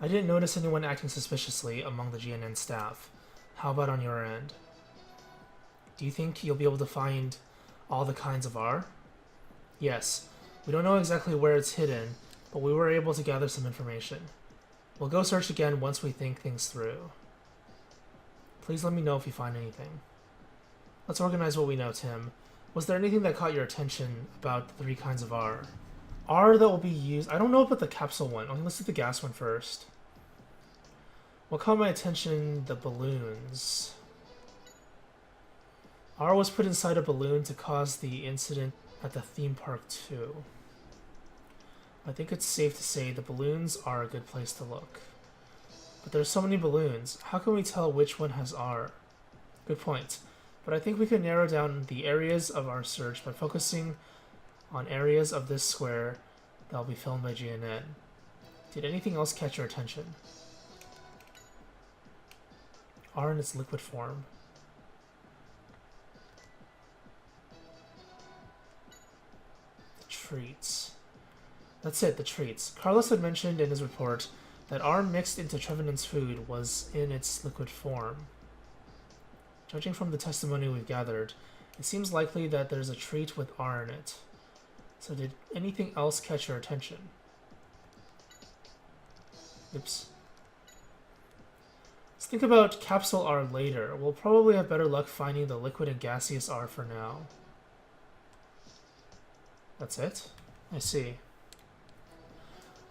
I didn't notice anyone acting suspiciously among the GNN staff. How about on your end? Do you think you'll be able to find all the kinds of R? Yes. We don't know exactly where it's hidden, but we were able to gather some information. We'll go search again once we think things through. Please let me know if you find anything. Let's organize what we know, Tim. Was there anything that caught your attention about the 3 kinds of R? R that will be used... I don't know about the capsule one. Okay, let's do the gas one first. What caught my attention? The balloons. R was put inside a balloon to cause the incident at the theme park too. I think it's safe to say the balloons are a good place to look. But there's so many balloons. How can we tell which one has R? Good point. But I think we can narrow down the areas of our search by focusing on areas of this square that will be filmed by GNN. Did anything else catch your attention? R in its liquid form. The treats. That's it, the treats. Carlos had mentioned in his report that R mixed into Trevenant's food was in its liquid form. Judging from the testimony we've gathered, it seems likely that there's a treat with R in it. So did anything else catch your attention? Oops. Let's think about capsule R later. We'll probably have better luck finding the liquid and gaseous R for now. That's it? I see.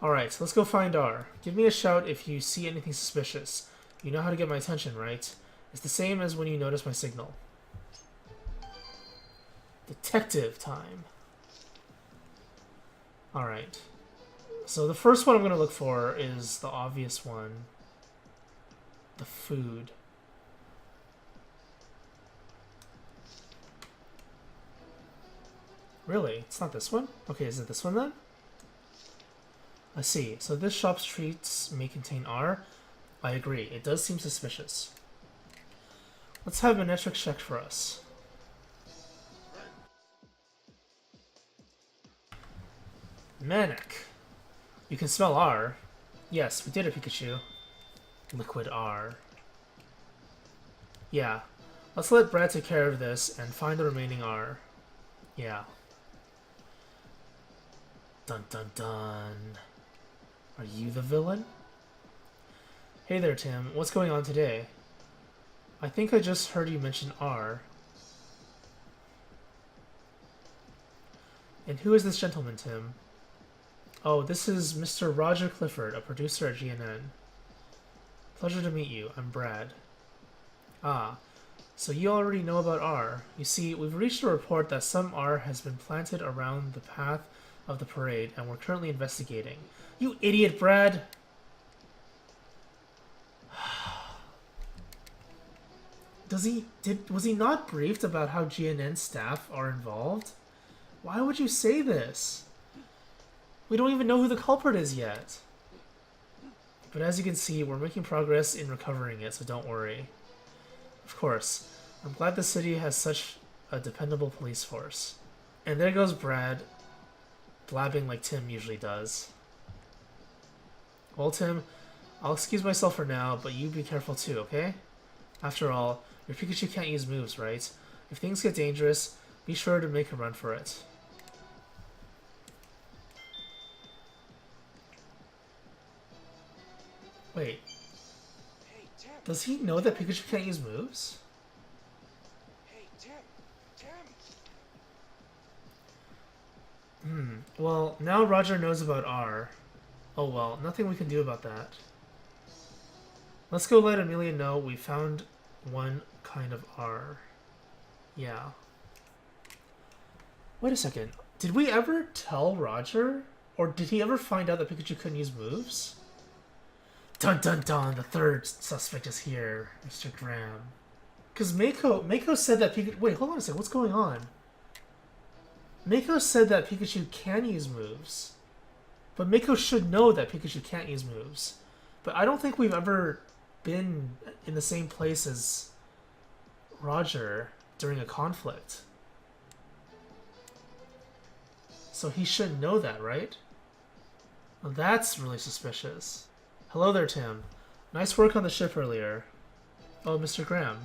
Alright, let's go find R. Give me a shout if you see anything suspicious. You know how to get my attention, right? It's the same as when you notice my signal. Detective time. Alright. So the first one I'm going to look for is the obvious one. The food. Really? It's not this one? Okay, is it this one then? I see. So this shop's treats may contain R. I agree. It does seem suspicious. Let's have Manetric check for us. Manic. You can smell R. Yes, we did it, Pikachu. Liquid R. Yeah. Let's let Brad take care of this and find the remaining R. Yeah. Dun dun dun. Are you the villain? Hey there, Tim. What's going on today? I think I just heard you mention R. And who is this gentleman, Tim? Oh, this is Mr. Roger Clifford, a producer at GNN. Pleasure to meet you. I'm Brad. Ah, so you already know about R. You see, we've reached a report that some R has been planted around the path of the parade, and we're currently investigating. You idiot, Brad! Was he not briefed about how GNN staff are involved? Why would you say this? We don't even know who the culprit is yet. But as you can see, we're making progress in recovering it, so don't worry. Of course, I'm glad the city has such a dependable police force. And there goes Brad, blabbing like Tim usually does. Well, Tim, I'll excuse myself for now, but you be careful too, okay? After all, your Pikachu can't use moves, right? If things get dangerous, be sure to make a run for it. Wait. Hey, Tim. Does he know that Pikachu can't use moves? Hey, Tim. Well, now Roger knows about R. Oh well, nothing we can do about that. Let's go let Amelia know we found one kind of R. Yeah. Wait a second. Did we ever tell Roger? Or did he ever find out that Pikachu couldn't use moves? Dun dun dun, the third suspect is here, Mr. Graham. Because Mako said that Pikachu... Wait, hold on a second, what's going on? Mako said that Pikachu can use moves. But Mako should know that Pikachu can't use moves. But I don't think we've ever been in the same place as Roger during a conflict. So he should know that, right? Well, that's really suspicious. Hello there, Tim. Nice work on the ship earlier. Oh, Mr. Graham.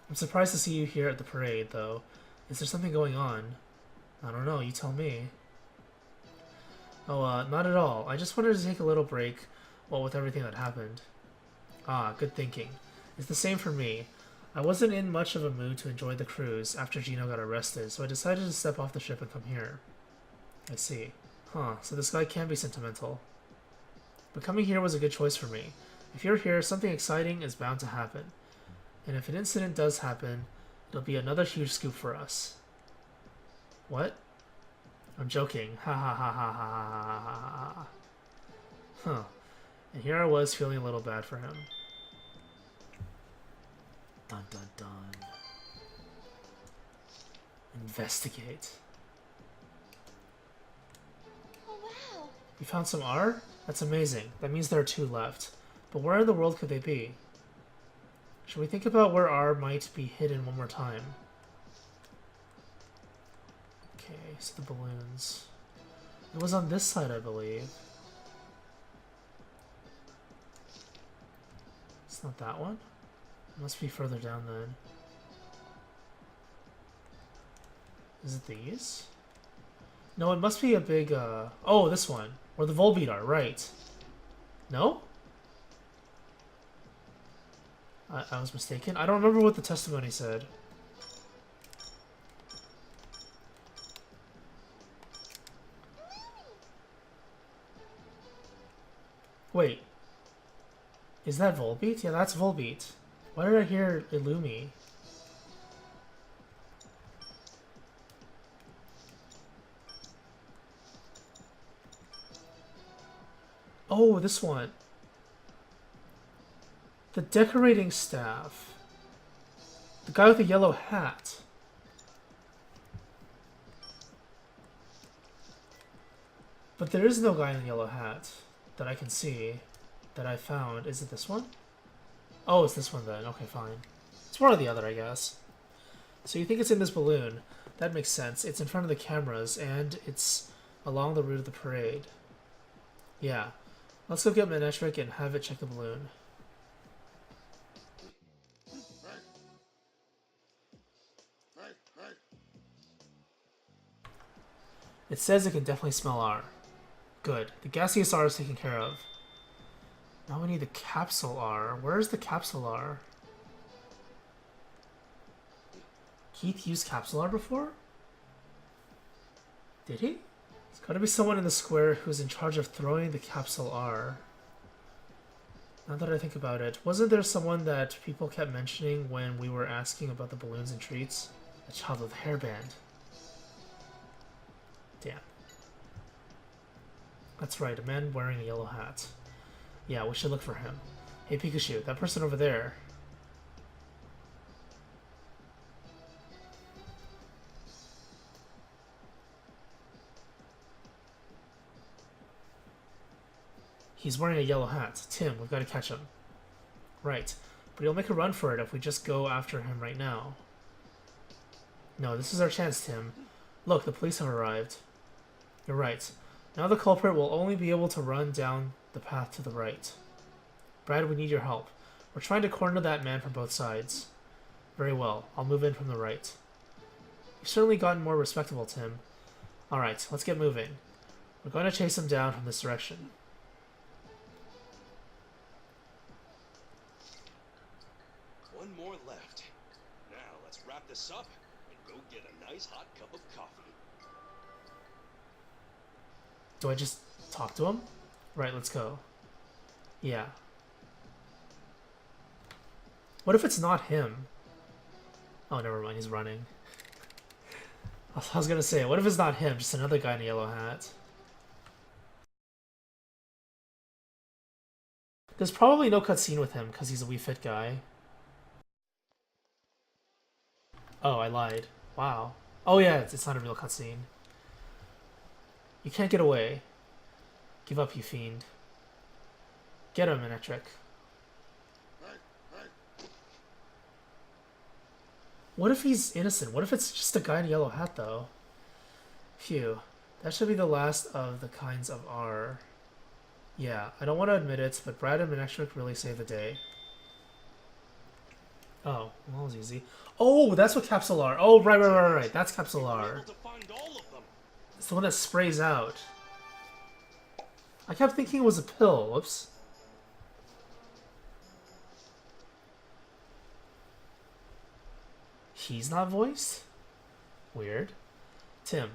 I'm surprised to see you here at the parade, though. Is there something going on? I don't know, you tell me. Oh, not at all. I just wanted to take a little break, well, with everything that happened. Ah, good thinking. It's the same for me. I wasn't in much of a mood to enjoy the cruise after Gino got arrested, so I decided to step off the ship and come here. I see. Huh, so this guy can be sentimental. But coming here was a good choice for me. If you're here, something exciting is bound to happen. And if an incident does happen, it'll be another huge scoop for us. What? I'm joking. Ha ha ha ha ha ha ha ha ha. Huh. And here I was feeling a little bad for him. Dun dun dun. Investigate. Oh, wow. You found some R? That's amazing. That means there are 2 left. But where in the world could they be? Should we think about where R might be hidden one more time? Okay, so the balloons. It was on this side, I believe. It's not that one? It must be further down then. Is it these? No, it must be a big, oh, this one. Where the Volbeat are, right. No? I was mistaken. I don't remember what the testimony said. Wait. Is that Volbeat? Yeah, that's Volbeat. Why did I hear Illumi? Oh, this one. The decorating staff. The guy with the yellow hat. But there is no guy in the yellow hat that I can see, that I found. Is it this one? Oh, it's this one then. Okay, fine. It's one or the other, I guess. So you think it's in this balloon. That makes sense. It's in front of the cameras, and it's along the route of the parade. Yeah. Let's go get Manechric and have it check the balloon. It says it can definitely smell R. Good. The gaseous R is taken care of. Now we need the capsule R. Where's the capsule R? Keith used capsule R before? Did he? There's gotta be someone in the square who's in charge of throwing the capsule R. Now that I think about it, wasn't there someone that people kept mentioning when we were asking about the balloons and treats? A child with a hairband. Damn. That's right, a man wearing a yellow hat. Yeah, we should look for him. Hey Pikachu, that person over there. He's wearing a yellow hat. Tim, we've got to catch him. Right, but he'll make a run for it if we just go after him right now. No, this is our chance, Tim. Look, the police have arrived. You're right. Now the culprit will only be able to run down the path to the right. Brad, we need your help. We're trying to corner that man from both sides. Very well. I'll move in from the right. You've certainly gotten more respectable, Tim. Alright, let's get moving. We're going to chase him down from this direction. One more left. Now let's wrap this up and go get a nice hot cup of coffee. Do I just talk to him? Right, let's go. Yeah. What if it's not him? Oh, never mind, he's running. I was gonna say, what if it's not him, just another guy in a yellow hat? There's probably no cutscene with him, because he's a Wii Fit guy. Oh, I lied. Wow. Oh yeah, it's not a real cutscene. You can't get away. Give up, you fiend. Get him, Manechric. What if he's innocent? What if it's just a guy in a yellow hat, though? Phew. That should be the last of the kinds of R. Yeah, I don't want to admit it, but Brad and Manectric really saved the day. Oh, well, that was easy. Oh, that's what Capsular. Oh, right. That's We were Capsular. able to find all of them. It's the one that sprays out. I kept thinking it was a pill. Whoops. He's not voiced? Weird. Tim.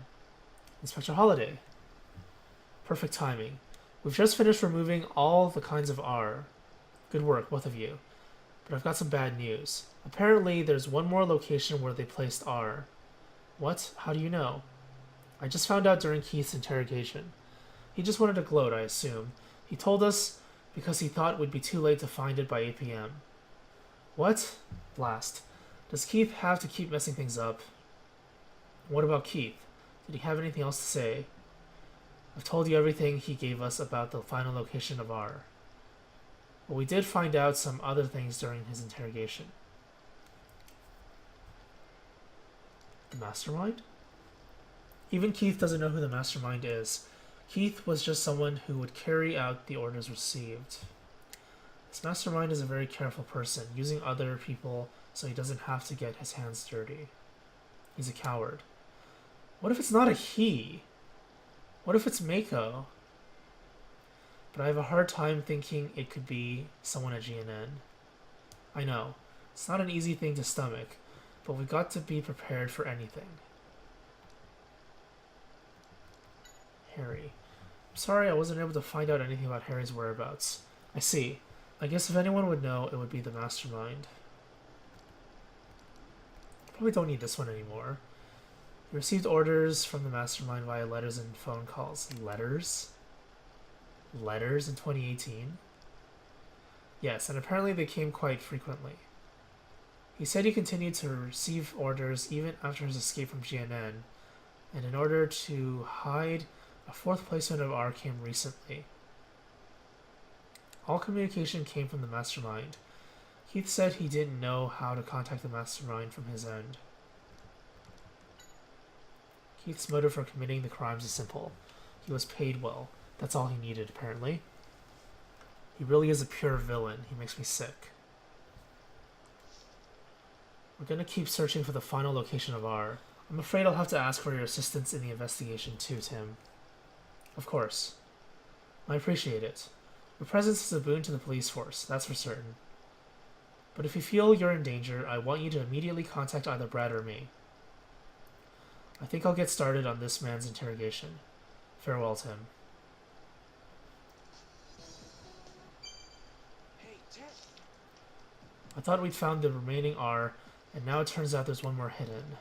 Inspector Holiday. Perfect timing. We've just finished removing all the kinds of R. Good work, both of you. But I've got some bad news. Apparently, there's one more location where they placed R. What? How do you know? I just found out during Keith's interrogation. He just wanted to gloat, I assume. He told us because he thought we'd be too late to find it by 8 p.m. What? Blast. Does Keith have to keep messing things up? What about Keith? Did he have anything else to say? I've told you everything he gave us about the final location of R. But we did find out some other things during his interrogation. The mastermind? Even Keith doesn't know who the mastermind is. Keith was just someone who would carry out the orders received. This mastermind is a very careful person, using other people so he doesn't have to get his hands dirty. He's a coward. What if it's not a he? What if it's Mako? But I have a hard time thinking it could be someone at GNN. I know, it's not an easy thing to stomach, but we've got to be prepared for anything. Harry. I'm sorry I wasn't able to find out anything about Harry's whereabouts. I see. I guess if anyone would know, it would be the mastermind. Probably don't need this one anymore. We received orders from the mastermind via letters and phone calls. Letters? Letters in 2018? Yes, and apparently they came quite frequently. He said he continued to receive orders even after his escape from GNN, and in order to hide, a fourth placement of R came recently. All communication came from the mastermind. Keith said he didn't know how to contact the mastermind from his end. Keith's motive for committing the crimes is simple. He was paid well. That's all he needed, apparently. He really is a pure villain. He makes me sick. We're gonna keep searching for the final location of R. I'm afraid I'll have to ask for your assistance in the investigation too, Tim. Of course. I appreciate it. Your presence is a boon to the police force, that's for certain. But if you feel you're in danger, I want you to immediately contact either Brad or me. I think I'll get started on this man's interrogation. Farewell, Tim. Hey, Ted. I thought we'd found the remaining R, and now it turns out there's one more hidden.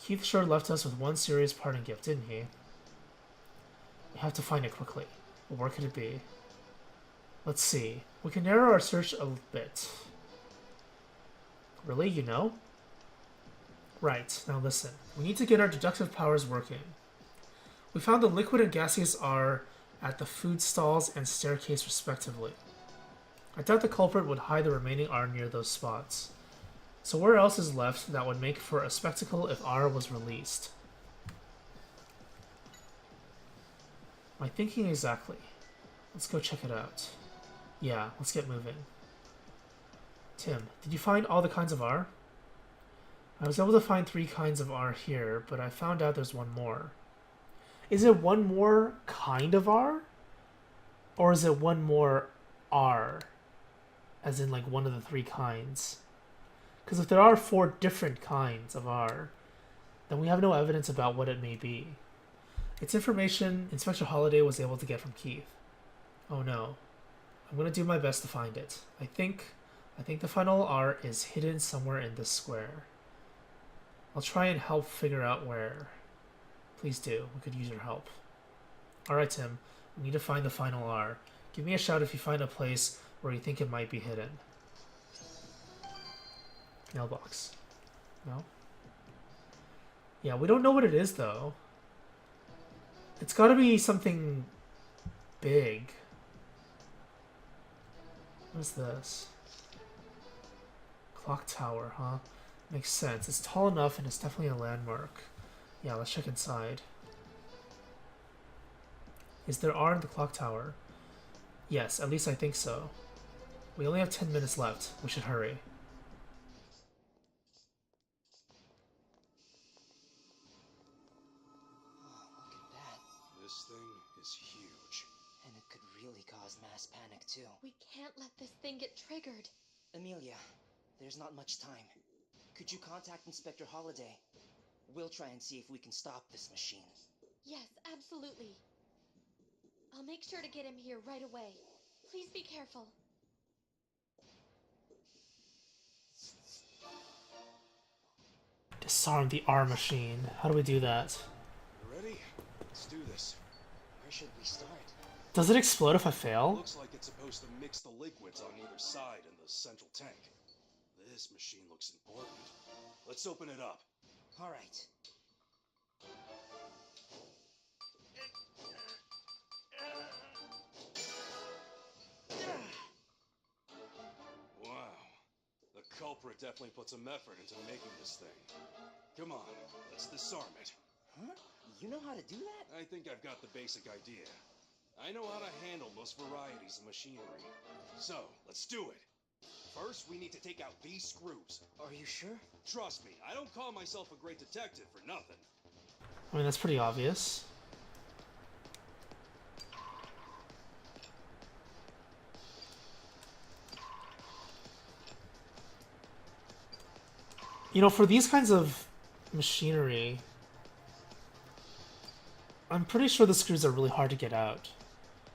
Keith sure left us with one serious parting gift, didn't he? We have to find it quickly. Where could it be? Let's see. We can narrow our search a bit. Really? You know? Right, now listen. We need to get our deductive powers working. We found the liquid and gaseous R at the food stalls and staircase respectively. I doubt the culprit would hide the remaining R near those spots. So where else is left that would make for a spectacle if R was released? Am I thinking exactly? Let's go check it out. Yeah, let's get moving. Tim, did you find all the kinds of R? I was able to find 3 kinds of R here, but I found out there's one more. Is it one more kind of R? Or is it one more R? As in like one of the 3 kinds? Because if there are 4 different kinds of R, then we have no evidence about what it may be. It's information Inspector Holiday was able to get from Keith. Oh no. I'm gonna do my best to find it. I think the final R is hidden somewhere in this square. I'll try and help figure out where. Please do. We could use your help. Alright, Tim. We need to find the final R. Give me a shout if you find a place where you think it might be hidden. Mailbox. No? Yeah, we don't know what it is, though. It's gotta be something big. What is this? Clock tower, huh? Makes sense. It's tall enough and it's definitely a landmark. Yeah, let's check inside. Is there R in the clock tower? Yes, at least I think so. We only have 10 minutes left. We should hurry. Oh, look at that. This thing is huge. And it could really cause mass panic, too. We can't let this thing get triggered. Amelia, there's not much time. Could you contact Inspector Holliday? We'll try and see if we can stop this machine. Yes, absolutely. I'll make sure to get him here right away. Please be careful. Disarm the R machine. How do we do that? You ready? Let's do this. Where should we start? Does it explode if I fail? Looks like it's supposed to mix the liquids on either side in the central tank. This machine looks important. Let's open it up. All right. Wow. The culprit definitely put some effort into making this thing. Come on, let's disarm it. Huh? You know how to do that? I think I've got the basic idea. I know how to handle most varieties of machinery. So, let's do it. First, we need to take out these screws. Are you sure? Trust me, I don't call myself a great detective for nothing. I mean, that's pretty obvious. You know, for these kinds of machinery, I'm pretty sure the screws are really hard to get out,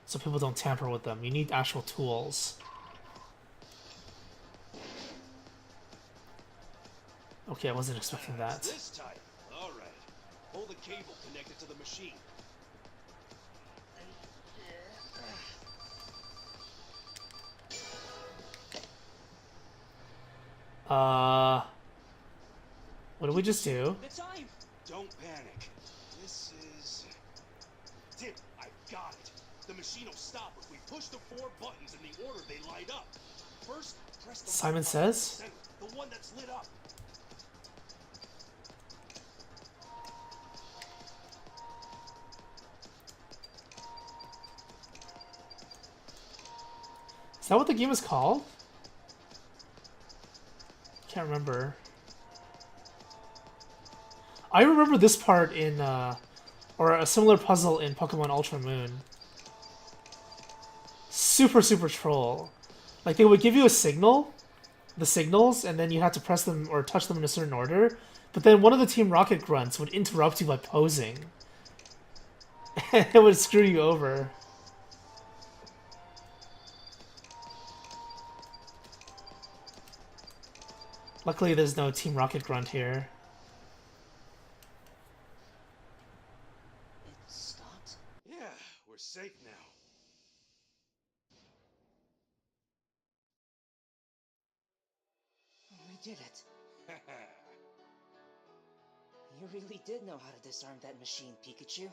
so people don't tamper with them. You need actual tools. Okay, I wasn't expecting that. This type. All right. Pull the cable connected to the machine. What did we just do? The time! Don't panic. This is... Dim, I've got it. The machine will stop if we push the 4 buttons in the order they light up. First, press the Simon red button in the says? center, the one that's lit up. Is that what the game is called? Can't remember. I remember this part in, or a similar puzzle in Pokemon Ultra Moon. Super, super troll. Like, they would give you a signal, the signals, and then you had to press them or touch them in a certain order. But then one of the Team Rocket grunts would interrupt you by posing. And it would screw you over. Luckily, there's no Team Rocket grunt here. It stopped? Yeah, we're safe now. We did it. You really did know how to disarm that machine, Pikachu.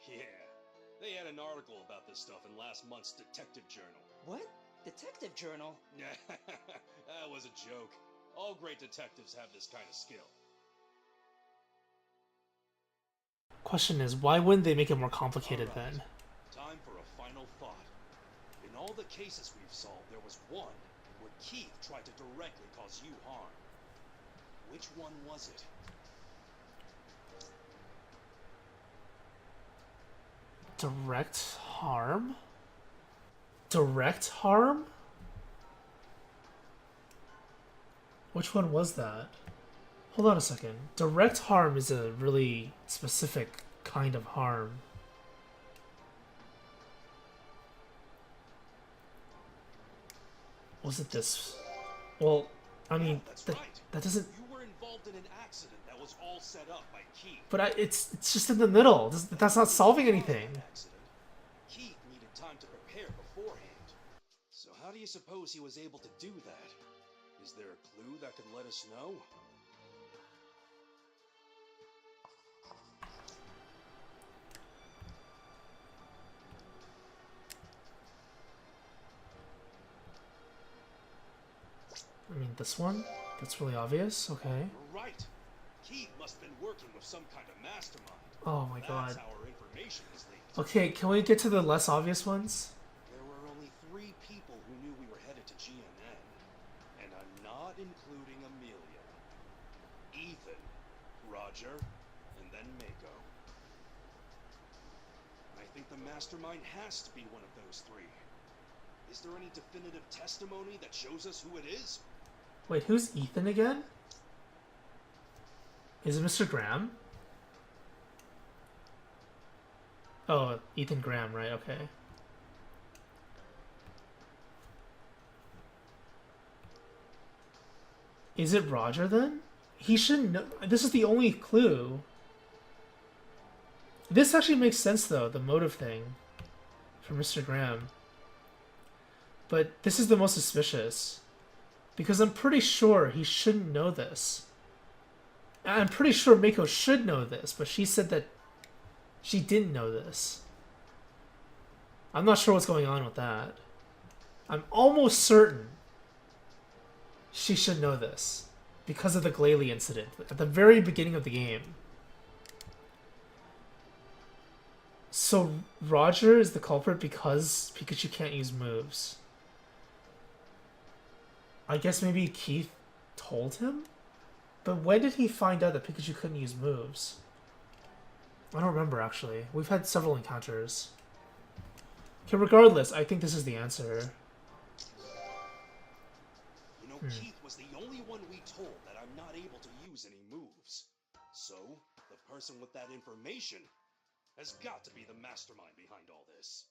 Yeah. They had an article about this stuff in last month's Detective Journal. What? Detective Journal? That was a joke. All great detectives have this kind of skill. Question is, why wouldn't they make it more complicated All right. then? Time for a final thought. In all the cases we've solved, there was one where Keith tried to directly cause you harm. Which one was it? Direct harm? Direct harm? Which one was that? Hold on a second. Direct harm is a really specific kind of harm. Was it this? Well, I mean, That's right. that doesn't... You were involved in an accident that was all set up by Keith. But it's just in the middle. That's not solving anything. Accident. Keith needed time to prepare beforehand. So how do you suppose he was able to do that? Is there a clue that could let us know? I mean, this one? That's really obvious. Okay. You're right. Keith must have been working with some kind of mastermind. Oh my god. That's how our information was leaked. Okay, can we get to the less obvious ones? There were only Roger, and then Mako. I think the mastermind has to be one of those three. Is there any definitive testimony that shows us who it is? Wait, who's Ethan again? Is it Mr. Graham? Oh, Ethan Graham, right, okay. Is it Roger then? He shouldn't know. This is the only clue. This actually makes sense though, the motive thing for Mr. Graham. But this is the most suspicious. Because I'm pretty sure he shouldn't know this. I'm pretty sure Mako should know this, but she said that she didn't know this. I'm not sure what's going on with that. I'm almost certain she should know this because of the Glalie incident at the very beginning of the game. So Roger is the culprit because Pikachu can't use moves. I guess maybe Keith told him? But when did he find out that Pikachu couldn't use moves? I don't remember, actually. We've had several encounters. Okay, regardless, I think this is the answer. You know, Keith was the only one we told that I'm not able to use any moves. So, the person with that information has got to be the mastermind behind all this.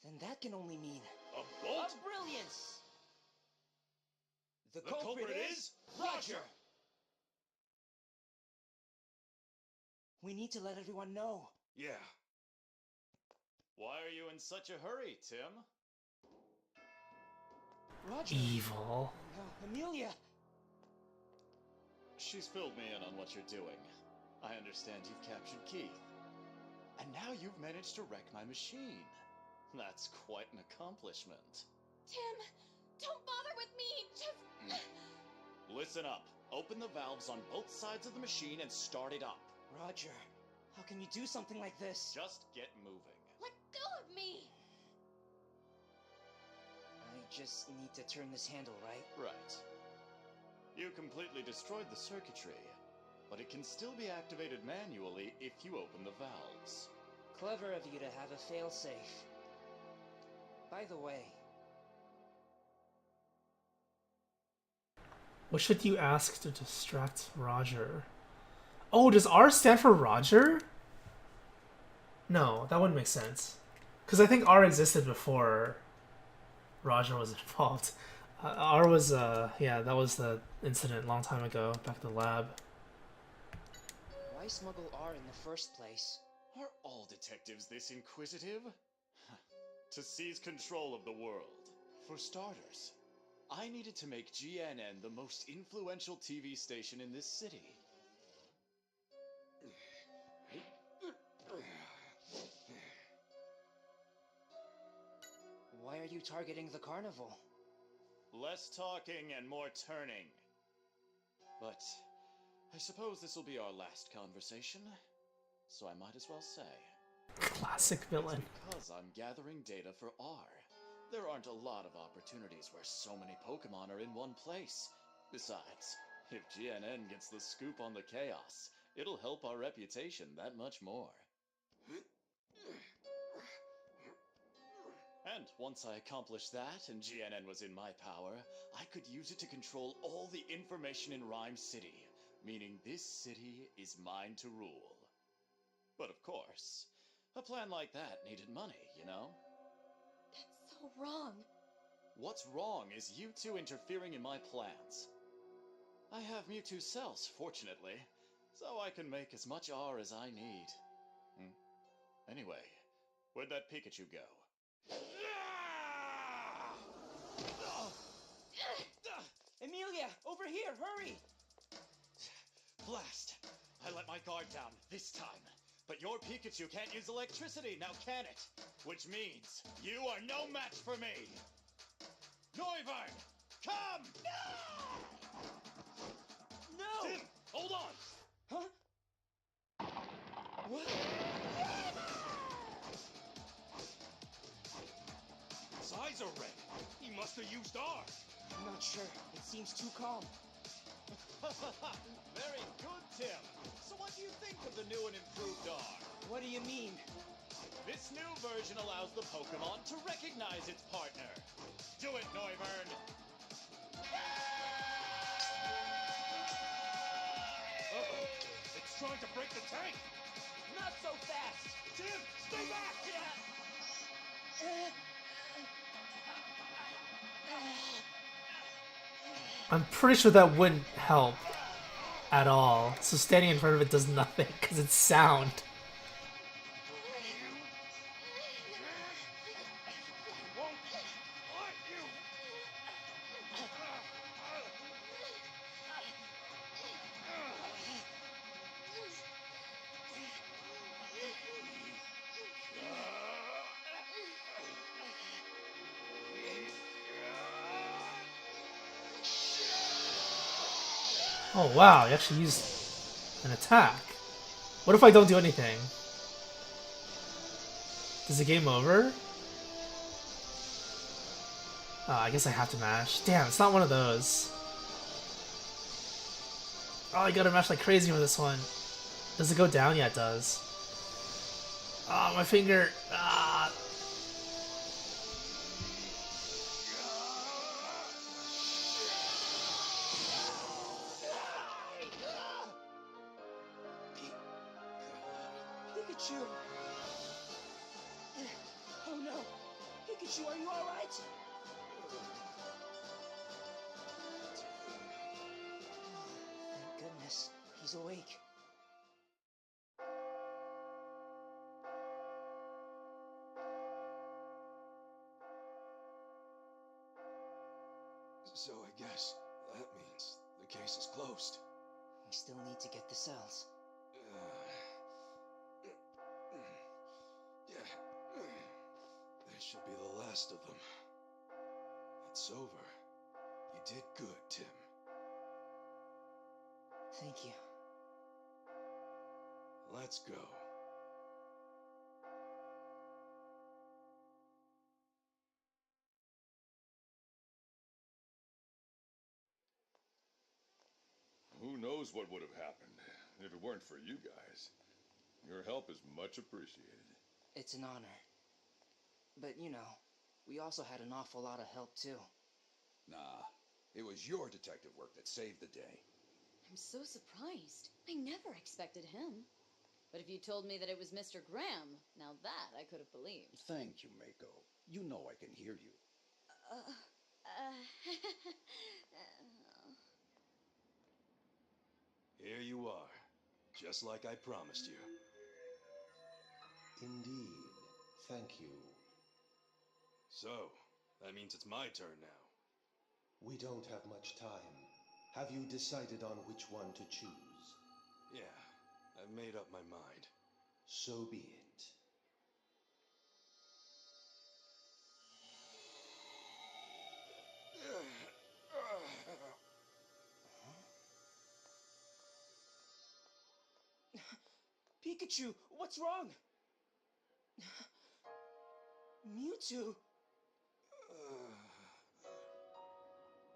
Then that can only mean... A bolt? A brilliance! The culprit is Roger! We need to let everyone know. Yeah. Why are you in such a hurry, Tim? Roger! Evil. Amelia! She's filled me in on what you're doing. I understand you've captured Keith. And now you've managed to wreck my machine. That's quite an accomplishment. Tim, don't bother with me. Just... Listen up. Open the valves on both sides of the machine and start it up. Roger, how can you do something like this? Just get moving. Let go of me. I just need to turn this handle, right? Right. You completely destroyed the circuitry, but it can still be activated manually if you open the valves. Clever of you to have a failsafe. By the way... What should you ask to distract Roger? Oh, does R stand for Roger? No, that wouldn't make sense. Because I think R existed before Roger was involved. R was, yeah, that was the incident a long time ago, back at the lab. Why smuggle R in the first place? Are all detectives this inquisitive? To seize control of the world. For starters, I needed to make GNN the most influential TV station in this city. Why are you targeting the Carnival? Less talking and more turning. But I suppose this will be our last conversation, so I might as well say. Classic villain. It's because I'm gathering data for R. There aren't a lot of opportunities where so many Pokemon are in one place. Besides, if GNN gets the scoop on the chaos, it'll help our reputation that much more. And once I accomplished that and GNN was in my power, I could use it to control all the information in Rhyme City, meaning this city is mine to rule. But of course, a plan like that needed money, you know? That's so wrong. What's wrong is you two interfering in my plans. I have Mewtwo cells, fortunately, so I can make as much R as I need. Anyway, where'd that Pikachu go? Amelia, over here, hurry! Blast! I let my guard down this time. But your Pikachu can't use electricity, now can it? Which means you are no match for me! Noivern! Come! No! Tim, hold on! Huh? What? His eyes are red. He must have used R. I'm not sure. It seems too calm. Very good, Tim. So what do you think of the new and improved R? What do you mean? This new version allows the Pokemon to recognize its partner. Do it, Noivern! Uh-oh. It's trying to break the tank. Not so fast! Tim, stay back! I'm pretty sure that wouldn't help at all. So standing in front of it does nothing because it's sound. Won't let you. Oh wow, you actually used an attack. What if I don't do anything? Is the game over? Oh, I guess I have to mash. Damn, it's not one of those. Oh, I gotta mash like crazy with this one. Does it go down? Yeah, it does. Oh, my finger. Ah. Pikachu! Oh no! Pikachu, are you alright? Thank goodness, he's awake. So I guess that means the case is closed. We still need to get the cells. Yeah. This should be the last of them. It's over. You did good, Tim. Thank you. Let's go. Who knows what would have happened if it weren't for you guys. Your help is much appreciated. It's an honor. But, you know, we also had an awful lot of help, too. Nah, it was your detective work that saved the day. I'm so surprised. I never expected him. But if you told me that it was Mr. Graham, now that I could have believed. Thank you, Mako. You know I can hear you. Here you are. Just like I promised you. Indeed. Thank you. So, that means it's my turn now. We don't have much time. Have you decided on which one to choose? Yeah, I've made up my mind. So be it. Pikachu, what's wrong? Mewtwo?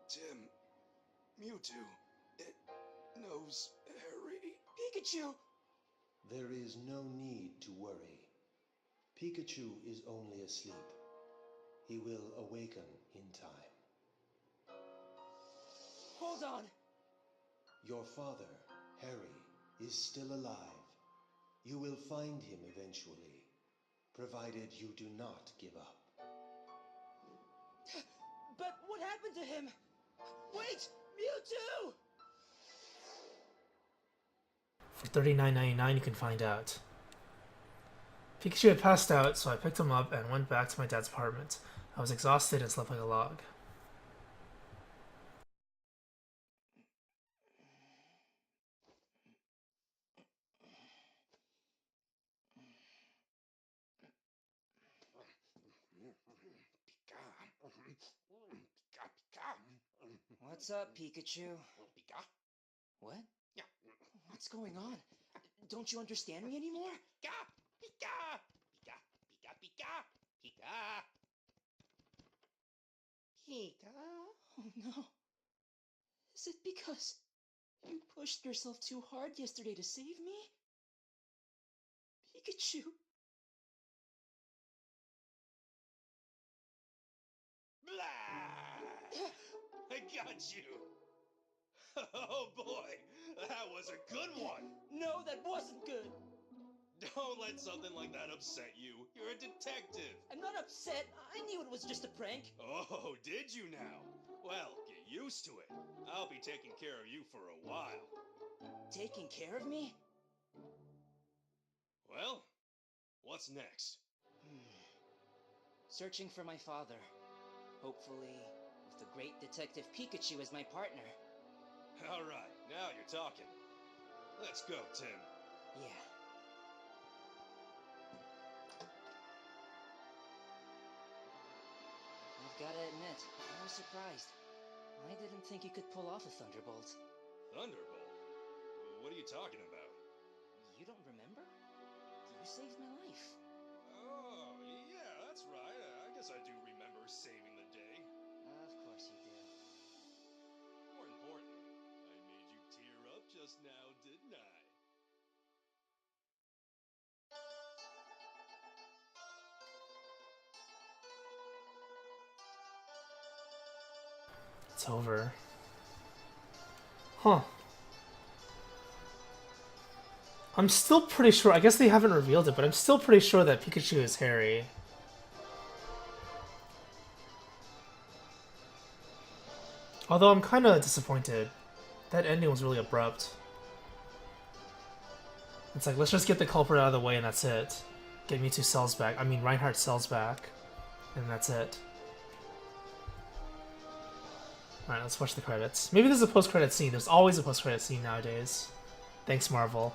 Tim, Mewtwo, it knows Harry. Pikachu! There is no need to worry. Pikachu is only asleep. He will awaken in time. Hold on! Your father, Harry, is still alive. You will find him eventually, provided you do not give up. But what happened to him? Wait! Mewtwo! For $39.99 you can find out. Pikachu had passed out, so I picked him up and went back to my dad's apartment. I was exhausted and slept like a log. What's up, Pikachu? What? What's going on? Don't you understand me anymore? Pika. Oh no. Is it because You pushed yourself too hard yesterday to save me? Pikachu. Blah! I got you. Oh boy, that was a good one. No, that wasn't good. Don't let something like that upset you. You're a detective. I'm not upset. I knew it was just a prank. Oh, did you now? Well, get used to it. I'll be taking care of you for a while. Taking care of me? Well, what's next? Searching for my father. Hopefully, with the great detective Pikachu as my partner. All right, now you're talking. Let's go, Tim. Yeah. I've gotta admit, I was surprised. I didn't think you could pull off a Thunderbolt. Thunderbolt? What are you talking about? You don't remember? You saved my life. Oh, yeah, that's right. I guess I do remember saving the day. Of course you do. More importantly, I made you tear up just now, didn't I? It's over. Huh. I'm still pretty sure, I guess they haven't revealed it, but I'm still pretty sure that Pikachu is Harry. Although I'm kind of disappointed. That ending was really abrupt. It's like, let's just get the culprit out of the way and that's it. Get Mewtwo cells back. I mean, Reinhardt cells back. And that's it. Alright, let's watch the credits. Maybe there's a post-credit scene. There's always a post-credit scene nowadays. Thanks, Marvel.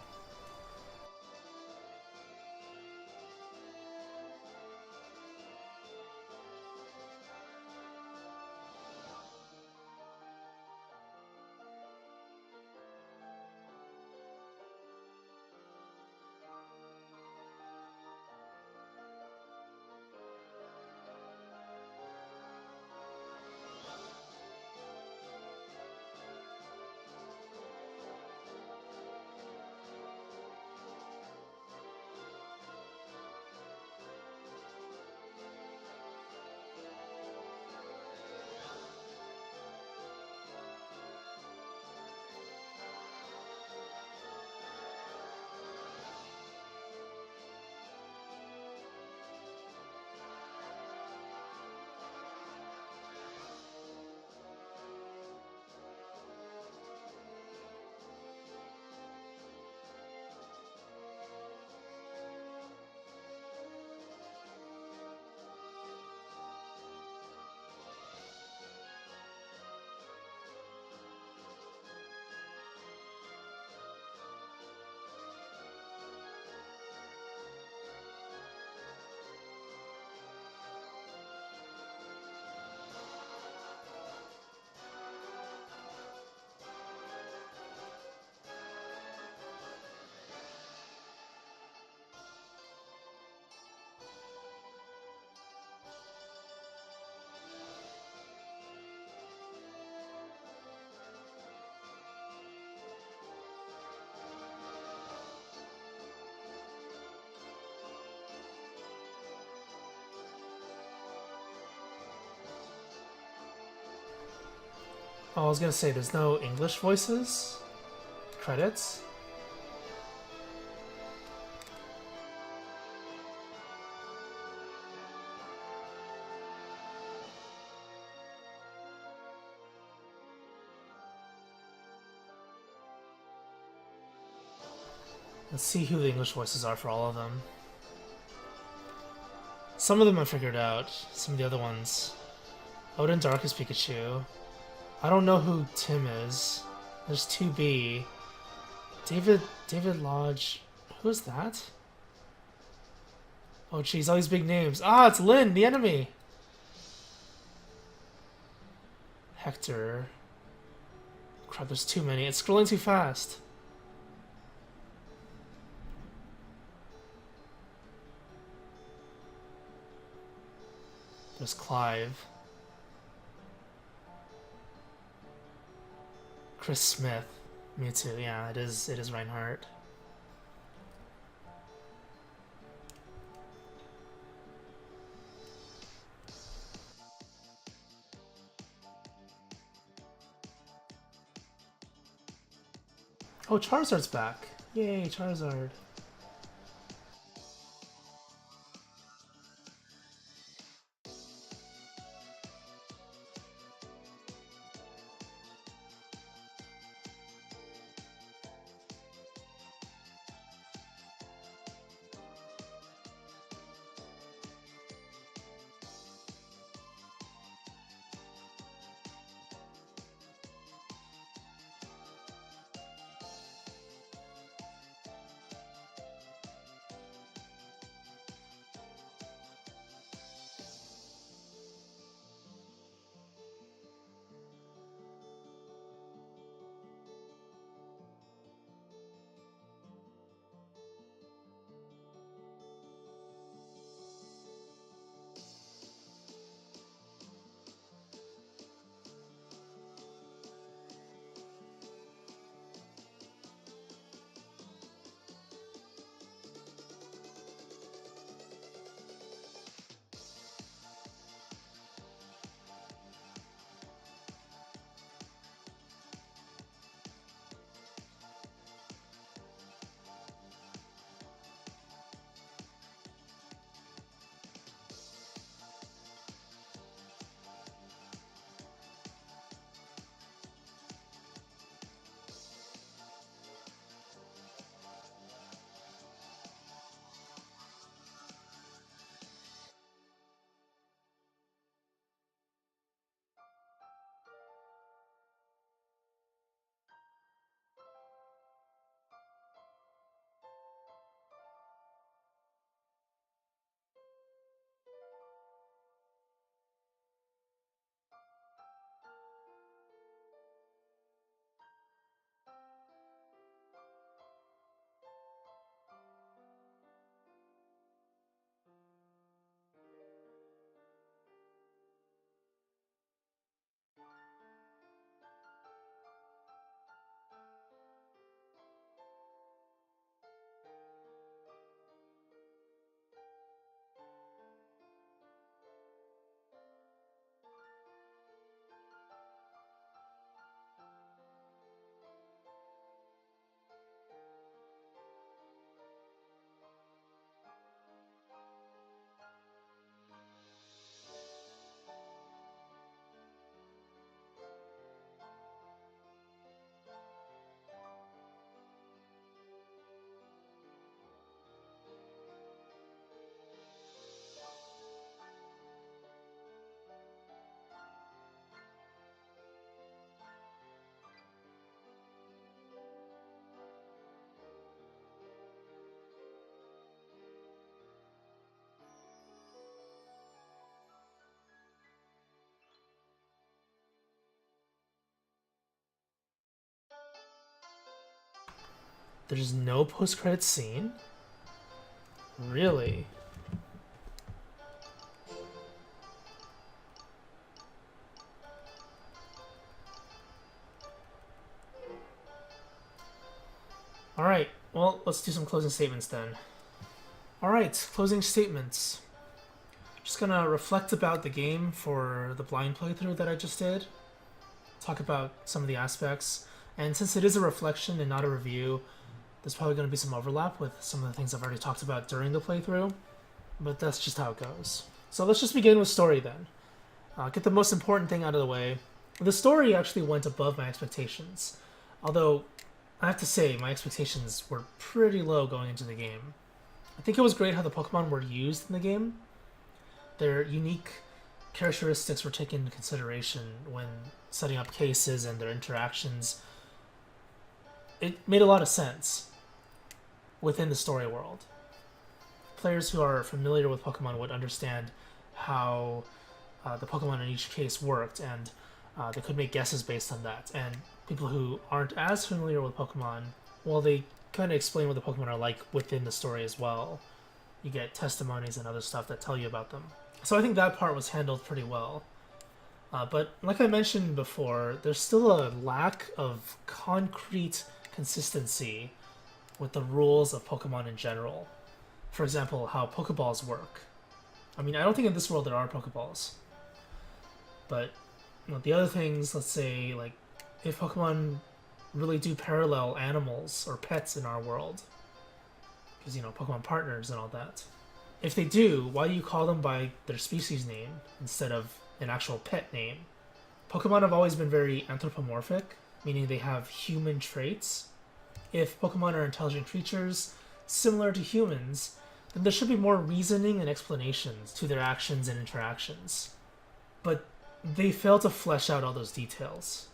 Oh, I was gonna say, there's no English voices? Credits? Let's see who the English voices are for all of them. Some of them I figured out. Some of the other ones. Odin Dark is Pikachu. I don't know who Tim is. There's 2B. David Lodge. Who is that? Oh jeez, all these big names. Ah, it's Lynn, the enemy! Hector. Crap, there's too many. It's scrolling too fast. There's Clive. Chris Smith. Mewtwo, yeah, it is Reinhardt. Oh, Charizard's back. Yay, Charizard. There's no post-credit scene? Really? Alright, well, let's do some closing statements then. Alright, closing statements. Just gonna reflect about the game for the blind playthrough that I just did. Talk about some of the aspects. And since it is a reflection and not a review, there's probably going to be some overlap with some of the things I've already talked about during the playthrough, but that's just how it goes. So let's just begin with story then. Get the most important thing out of the way. The story actually went above my expectations, although I have to say my expectations were pretty low going into the game. I think it was great how the Pokemon were used in the game. Their unique characteristics were taken into consideration when setting up cases and their interactions. It made a lot of sense within the story world. Players who are familiar with Pokemon would understand how the Pokemon in each case worked, and they could make guesses based on that. And people who aren't as familiar with Pokemon, well, they kind of explain what the Pokemon are like within the story as well. You get testimonies and other stuff that tell you about them. So I think that part was handled pretty well. But like I mentioned before, there's still a lack of concrete consistency with the rules of Pokemon in general. For example, how Pokeballs work. I mean, I don't think in this world there are Pokeballs. But the other things, let's say, like, if Pokemon really do parallel animals or pets in our world, because, Pokemon partners and all that. If they do, why do you call them by their species name instead of an actual pet name? Pokemon have always been very anthropomorphic, meaning they have human traits. If Pokemon are intelligent creatures, similar to humans, then there should be more reasoning and explanations to their actions and interactions. But they fail to flesh out all those details,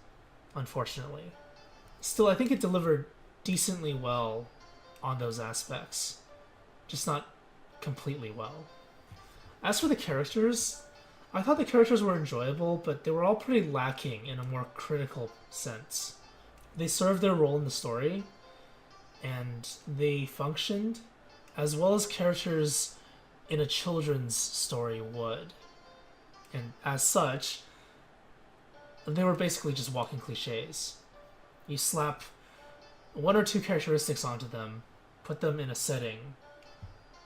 unfortunately. Still, I think it delivered decently well on those aspects, just not completely well. As for the characters, I thought the characters were enjoyable, but they were all pretty lacking in a more critical sense. They served their role in the story, and they functioned as well as characters in a children's story would. And as such, they were basically just walking cliches. You slap one or two characteristics onto them, put them in a setting,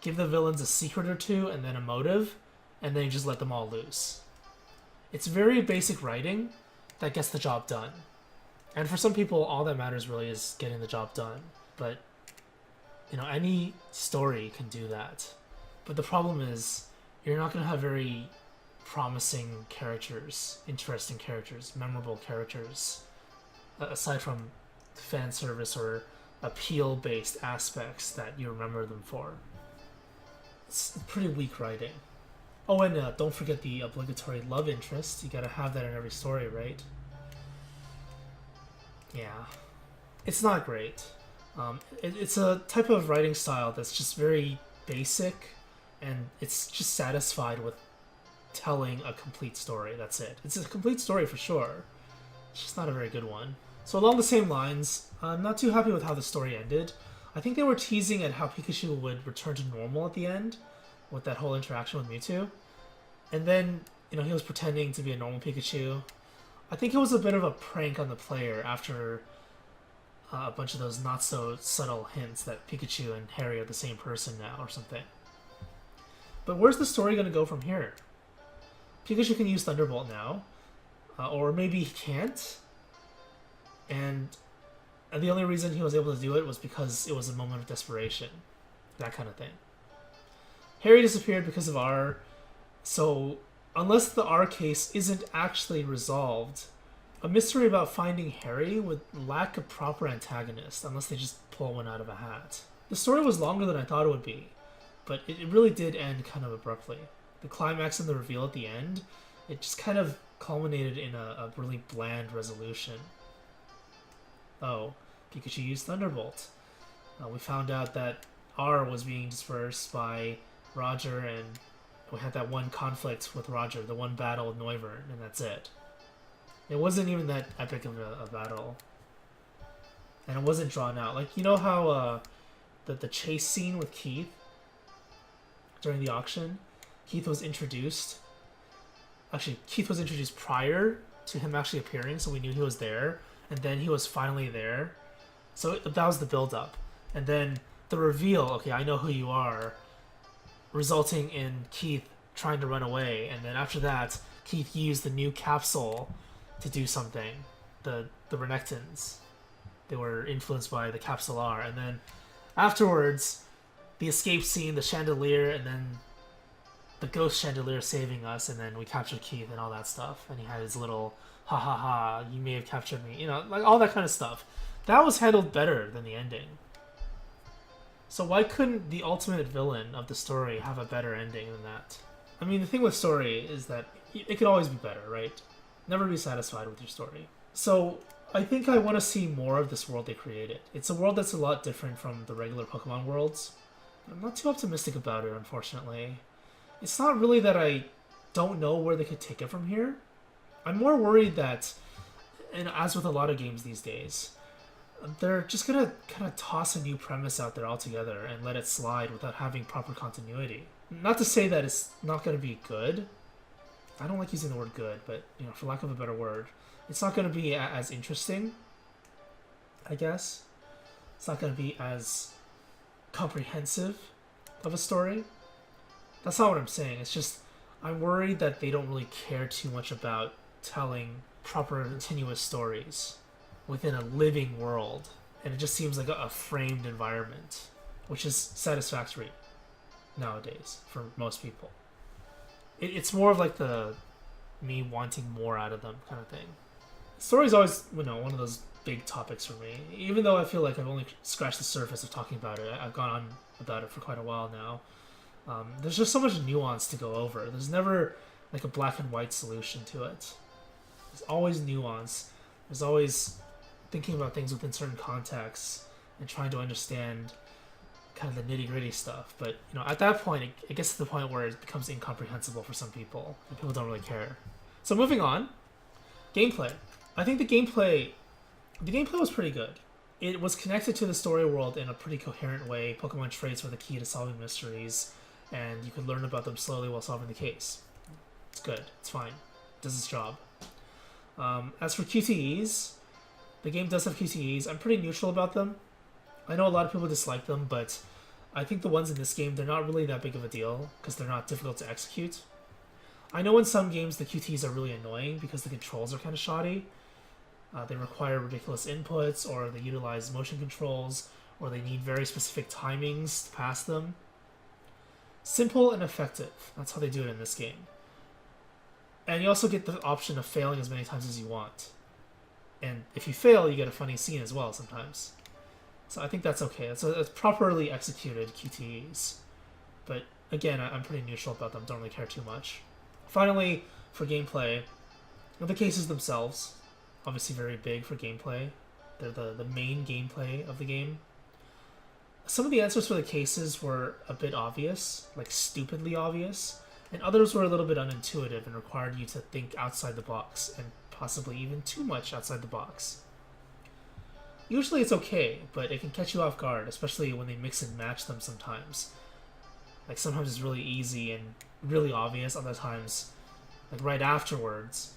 give the villains a secret or two and then a motive, and then you just let them all loose. It's very basic writing that gets the job done. And for some people, all that matters really is getting the job done. But, any story can do that. But the problem is, you're not going to have very promising characters, interesting characters, memorable characters, aside from fan service or appeal-based aspects that you remember them for. It's pretty weak writing. Oh, and don't forget the obligatory love interest. You gotta have that in every story, right? Yeah. It's not great. It's a type of writing style that's just very basic, and it's just satisfied with telling a complete story. That's it. It's a complete story for sure. It's just not a very good one. So along the same lines, I'm not too happy with how the story ended. I think they were teasing at how Pikachu would return to normal at the end, with that whole interaction with Mewtwo. And then, he was pretending to be a normal Pikachu. I think it was a bit of a prank on the player after a bunch of those not-so-subtle hints that Pikachu and Harry are the same person now or something. But where's the story going to go from here? Pikachu can use Thunderbolt now, or maybe he can't. And the only reason he was able to do it was because it was a moment of desperation. That kind of thing. Harry disappeared because of R, so unless the R case isn't actually resolved, a mystery about finding Harry would lack a proper antagonist, unless they just pull one out of a hat. The story was longer than I thought it would be, but it really did end kind of abruptly. The climax and the reveal at the end, it just kind of culminated in a really bland resolution. Oh, Pikachu used Thunderbolt. We found out that R was being dispersed by Roger, and we had that one conflict with Roger, the one battle with Noivern, and that's it. It wasn't even that epic of a battle. And it wasn't drawn out. Like, how the chase scene with Keith during the auction? Keith was introduced. Actually, Keith was introduced prior to him actually appearing, so we knew he was there. And then he was finally there. So that was the build-up. And then the reveal, okay, I know who you are, resulting in Keith trying to run away. And then after that, Keith used the new capsule to do something. The Renekton's. They were influenced by the Capsule R. And then afterwards, the escape scene, the chandelier, and then the ghost chandelier saving us, and then we captured Keith and all that stuff. And he had his little, ha ha ha, you may have captured me. Like all that kind of stuff. That was handled better than the ending. So why couldn't the ultimate villain of the story have a better ending than that? I mean, the thing with story is that it could always be better, right? Never be satisfied with your story. So I think I want to see more of this world they created. It's a world that's a lot different from the regular Pokemon worlds. I'm not too optimistic about it, unfortunately. It's not really that I don't know where they could take it from here. I'm more worried that, and as with a lot of games these days, they're just going to kind of toss a new premise out there altogether and let it slide without having proper continuity. Not to say that it's not going to be good. I don't like using the word good, but, you know, for lack of a better word, it's not going to be as interesting, I guess. It's not going to be as comprehensive of a story. That's not what I'm saying. It's just, I'm worried that they don't really care too much about telling proper continuous stories within a living world. And it just seems like a framed environment, which is satisfactory nowadays for most people. It's more of like the me wanting more out of them kind of thing. Story's always, you know, one of those big topics for me. Even though I feel like I've only scratched the surface of talking about it, I've gone on about it for quite a while now. There's just so much nuance to go over. There's never like a black and white solution to it. There's always nuance. There's always thinking about things within certain contexts and trying to understand kind of the nitty-gritty stuff. But, you know, at that point, it gets to the point where it becomes incomprehensible for some people, and people don't really care. So moving on, gameplay. I think the gameplay was pretty good. It was connected to the story world in a pretty coherent way. Pokemon traits were the key to solving mysteries, and you could learn about them slowly while solving the case. It's good. It's fine. It does its job. As for QTEs, the game does have QTEs. I'm pretty neutral about them. I know a lot of people dislike them, but I think the ones in this game, they're not really that big of a deal because they're not difficult to execute. I know in some games the QTEs are really annoying because the controls are kind of shoddy. They require ridiculous inputs, or they utilize motion controls, or they need very specific timings to pass them. Simple and effective. That's how they do it in this game. And you also get the option of failing as many times as you want. And if you fail, you get a funny scene as well sometimes. So I think that's okay. It's properly executed QTEs. But again, I'm pretty neutral about them. Don't really care too much. Finally, for gameplay, the cases themselves, obviously very big for gameplay. They're the main gameplay of the game. Some of the answers for the cases were a bit obvious, like stupidly obvious, and others were a little bit unintuitive and required you to think outside the box, and possibly even too much outside the box. Usually it's okay, but it can catch you off guard, especially when they mix and match them sometimes. Like sometimes it's really easy and really obvious, other times, like right afterwards,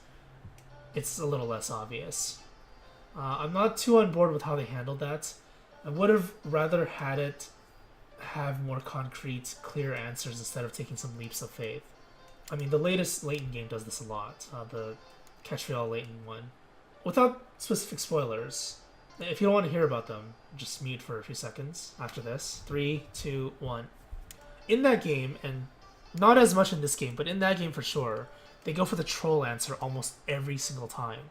it's a little less obvious. I'm not too on board with how they handled that. I would have rather had it have more concrete, clear answers instead of taking some leaps of faith. I mean, the latest Layton game does this a lot, the Catch-All Layton one. Without specific spoilers, if you don't want to hear about them, just mute for a few seconds after this. 3, 2, 1. In that game, and not as much in this game, but in that game for sure, they go for the troll answer almost every single time.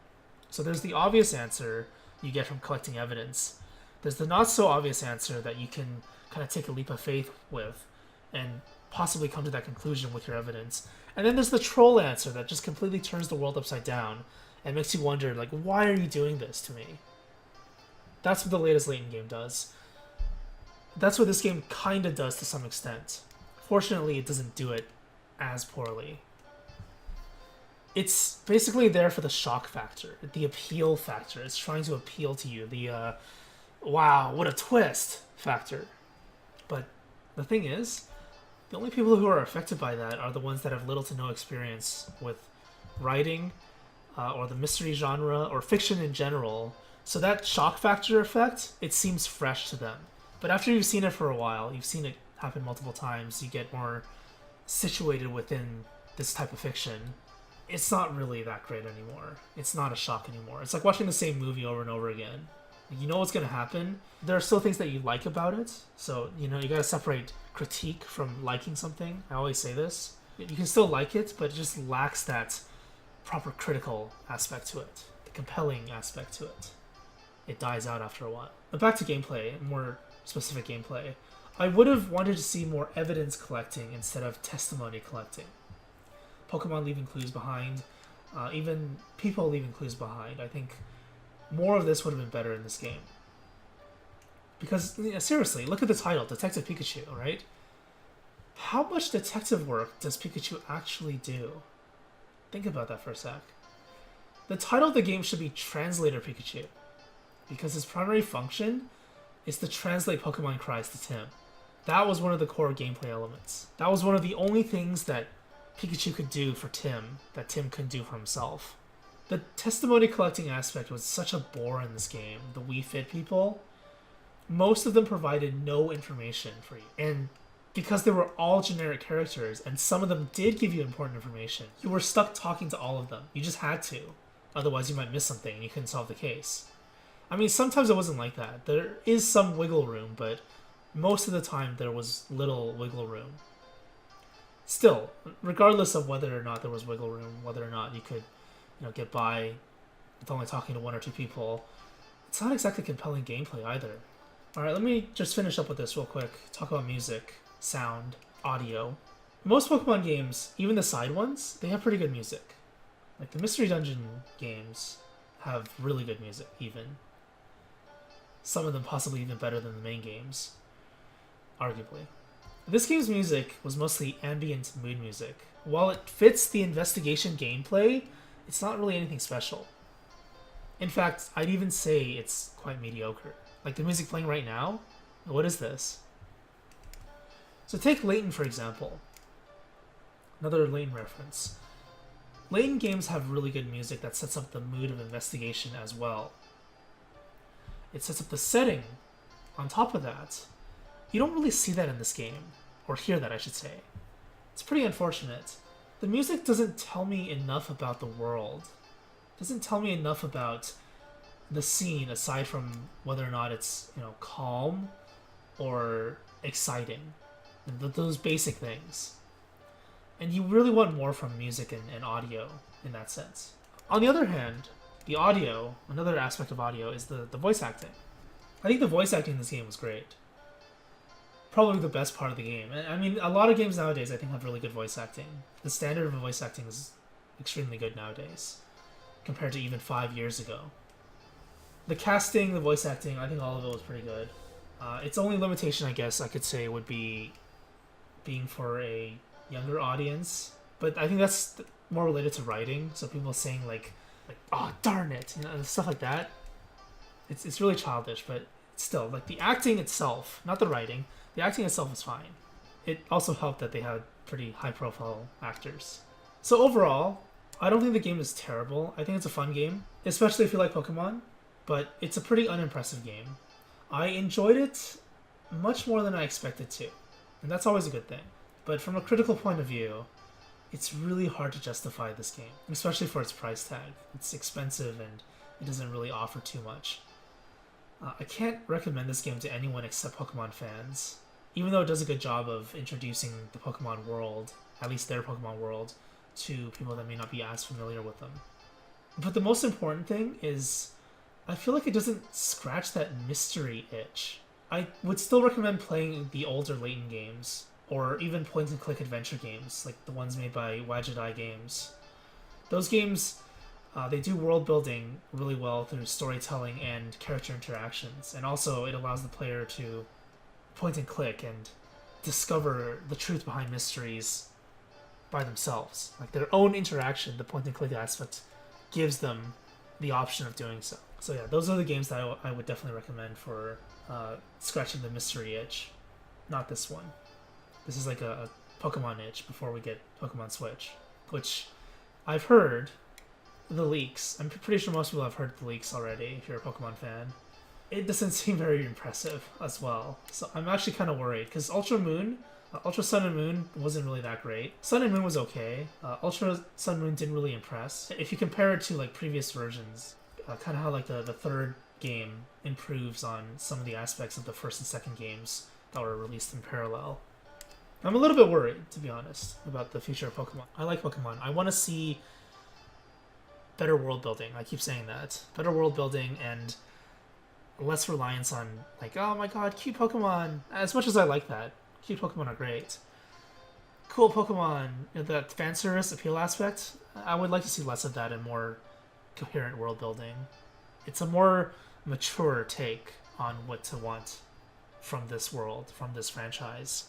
So there's the obvious answer you get from collecting evidence. There's the not so obvious answer that you can kind of take a leap of faith with and possibly come to that conclusion with your evidence. And then there's the troll answer that just completely turns the world upside down and makes you wonder, like, why are you doing this to me? That's what the latest Layton game does. That's what this game kind of does to some extent. Fortunately, it doesn't do it as poorly. It's basically there for the shock factor, the appeal factor. It's trying to appeal to you, the wow, what a twist factor. But the thing is, the only people who are affected by that are the ones that have little to no experience with writing, or the mystery genre, or fiction in general. So that shock factor effect, it seems fresh to them. But after you've seen it for a while, you've seen it happen multiple times, you get more situated within this type of fiction, it's not really that great anymore. It's not a shock anymore. It's like watching the same movie over and over again. You know what's going to happen. There are still things that you like about it. So, you know, you got to separate critique from liking something. I always say this. You can still like it, but it just lacks that proper critical aspect to it. The compelling aspect to it. It dies out after a while. But back to gameplay, more specific gameplay. I would have wanted to see more evidence collecting instead of testimony collecting. Pokemon leaving clues behind, even people leaving clues behind. I think more of this would have been better in this game. Because, seriously, look at the title, Detective Pikachu, right? How much detective work does Pikachu actually do? Think about that for a sec. The title of the game should be Translator Pikachu, because his primary function is to translate Pokemon cries to Tim. That was one of the core gameplay elements. That was one of the only things that Pikachu could do for Tim that Tim couldn't do for himself. The testimony collecting aspect was such a bore in this game. The Wii Fit people, most of them provided no information for you. And because they were all generic characters, and some of them did give you important information, you were stuck talking to all of them. You just had to. Otherwise you might miss something and you couldn't solve the case. I mean, sometimes it wasn't like that. There is some wiggle room, but most of the time there was little wiggle room. Still, regardless of whether or not there was wiggle room, whether or not you could, get by with only talking to one or two people, it's not exactly compelling gameplay either. Alright, let me just finish up with this real quick. Talk about music, sound, audio. Most Pokemon games, even the side ones, they have pretty good music. Like the Mystery Dungeon games have really good music, even. Some of them possibly even better than the main games, arguably. This game's music was mostly ambient mood music. While it fits the investigation gameplay, it's not really anything special. In fact, I'd even say it's quite mediocre. Like the music playing right now, what is this? So take Layton for example. Another Layton reference. Layton games have really good music that sets up the mood of investigation as well. It sets up the setting on top of that. You don't really see that in this game, or hear that I should say. It's pretty unfortunate. The music doesn't tell me enough about the world. It doesn't tell me enough about the scene aside from whether or not it's, calm or exciting. Those basic things. And you really want more from music and audio in that sense. On the other hand, the audio, another aspect of audio, is the voice acting. I think the voice acting in this game was great. Probably the best part of the game. I mean, a lot of games nowadays I think have really good voice acting. The standard of voice acting is extremely good nowadays, compared to even 5 years ago. The casting, the voice acting, I think all of it was pretty good. Its only limitation, I guess I could say, would be being for a younger audience. But I think that's more related to writing. So people saying like, oh darn it, stuff like that. It's really childish, but still, like the acting itself, not the writing, the acting itself is fine. It also helped that they had pretty high-profile actors. So overall, I don't think the game is terrible. I think it's a fun game, especially if you like Pokemon, but it's a pretty unimpressive game. I enjoyed it much more than I expected to, and that's always a good thing. But from a critical point of view, it's really hard to justify this game, especially for its price tag. It's expensive and it doesn't really offer too much. I can't recommend this game to anyone except Pokemon fans, even though it does a good job of introducing the Pokemon world, at least their Pokemon world, to people that may not be as familiar with them. But the most important thing is, I feel like it doesn't scratch that mystery itch. I would still recommend playing the older Layton games, or even point-and-click adventure games, like the ones made by Wajidai Games. Those games, they do world building really well through storytelling and character interactions, and also it allows the player to point and click and discover the truth behind mysteries by themselves. Like their own interaction, the point and click aspect gives them the option of doing so. So yeah, those are the games that I would definitely recommend for scratching the mystery itch. Not this one. This is like a Pokemon itch before we get Pokemon Switch, which I've heard the leaks. I'm pretty sure most people have heard the leaks already, if you're a Pokemon fan. It doesn't seem very impressive as well. So I'm actually kind of worried, because Ultra Sun and Moon wasn't really that great. Sun and Moon was okay. Ultra Sun and Moon didn't really impress. If you compare it to like previous versions, kind of how like the third game improves on some of the aspects of the first and second games that were released in parallel. I'm a little bit worried, to be honest, about the future of Pokemon. I like Pokemon. I want to see better world building. I keep saying that. Better world building and less reliance on, like, oh my god, cute Pokemon. As much as I like that, cute Pokemon are great. Cool Pokemon, that fan service appeal aspect, I would like to see less of that and more coherent world building. It's a more mature take on what to want from this world, from this franchise.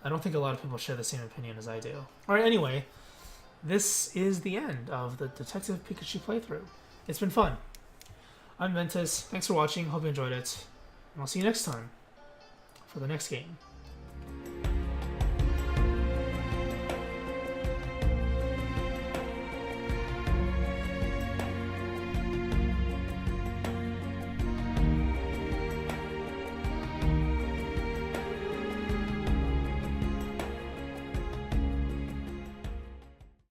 I don't think a lot of people share the same opinion as I do. Alright, anyway, this is the end of the Detective Pikachu playthrough. It's been fun. I'm Ventus. Thanks for watching. Hope you enjoyed it. And I'll see you next time for the next game.